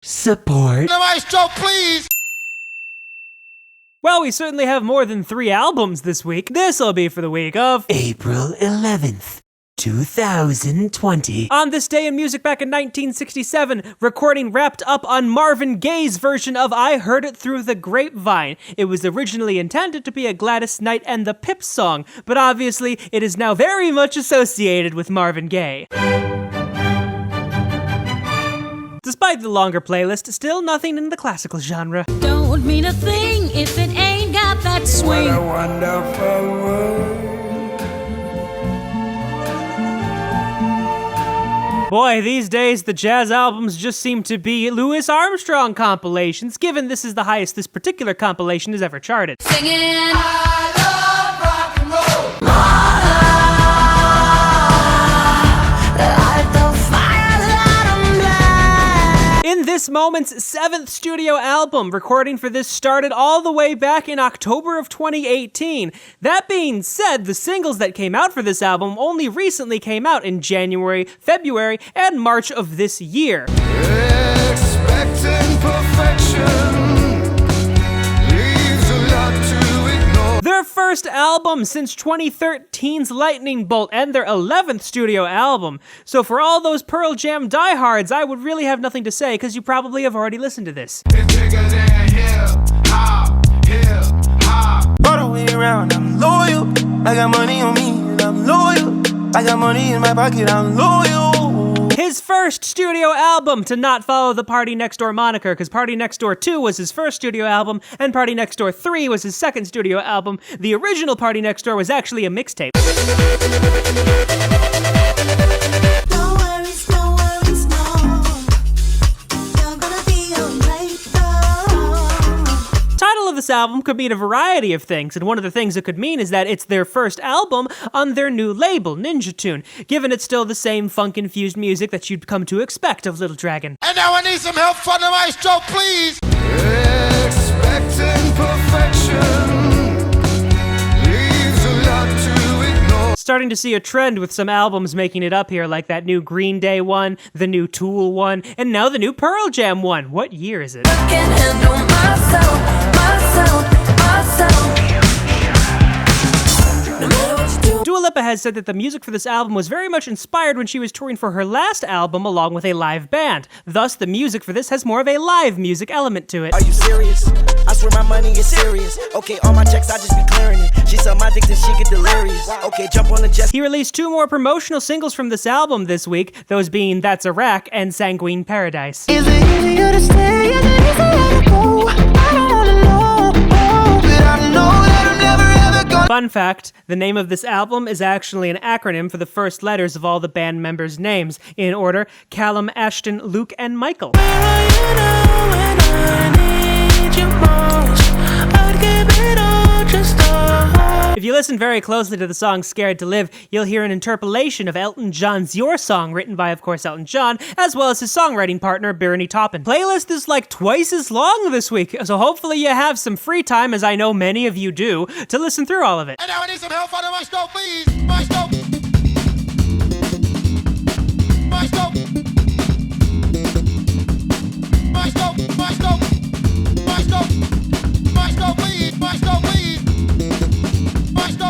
Support. The maestro, please! Well, we certainly have more than 3 albums this week. This'll be for the week of April 11th, 2020. On this day in music back in 1967, recording wrapped up on Marvin Gaye's version of I Heard It Through the Grapevine. It was originally intended to be a Gladys Knight and the Pips song, but obviously it is now very much associated with Marvin Gaye. Despite the longer playlist, still nothing in the classical genre. Don't mean a thing if it ain't got that swing. What a wonderful world. Boy, these days the jazz albums just seem to be Louis Armstrong compilations, given this is the highest this particular compilation has ever charted. Singing. I love rock and roll. In this moment's 7th studio album, recording for this started all the way back in October of 2018. That being said, the singles that came out for this album only recently came out in January, February, and March of this year. Expecting perfection leaves a lot to ignore. Their first album since 2013's Lightning Bolt, and their 11th studio album. So for all those Pearl Jam diehards, I would really have nothing to say, because you probably have already listened to this. It's bigger than hip-hop, hip-hop. All the way around, I'm loyal. I got money on me, and I'm loyal. I got money in my pocket, I'm loyal. His first studio album to not follow the Party Next Door moniker, because Party Next Door 2 was his first studio album, and Party Next Door 3 was his second studio album. The original Party Next Door was actually a mixtape. No worries, no. You're gonna be alright, though. Title of this album could mean a variety of things, and one of the things it could mean is that it's their first album on their new label, Ninja Tune, given it's still the same funk-infused music that you'd come to expect of Little Dragon. And now I need some help from the maestro, please! Expecting perfection leaves a lot to ignore. Starting to see a trend with some albums making it up here, like that new Green Day one, the new Tool one, and now the new Pearl Jam one. What year is it? Can't handle myself. No matter what you do. Dua Lipa has said that the music for this album was very much inspired when she was touring for her last album along with a live band. Thus, the music for this has more of a live music element to it. Are you serious? I swear my money is serious. Okay, all my checks, I just be clearing it. She suck my dick till she get delirious. Okay, jump on the jet. He released 2 more promotional singles from this album this week, those being That's Iraq and Sanguine Paradise. Is it easier to stay? Is it easier to go? I don't wanna know. But I know that I'm never ever gonna. Fun fact, the name of this album is actually an acronym for the first letters of all the band members' names, in order: Callum, Ashton, Luke, and Michael. Where are you now when I need you most? I'd give it all just to hold. If you listen very closely to the song Scared to Live, you'll hear an interpolation of Elton John's Your Song, written by, of course, Elton John, as well as his songwriting partner, Bernie Taupin. Playlist is like twice as long this week, so hopefully you have some free time, as I know many of you do, to listen through all of it. And now I need some help from the maestro, please! Maestro,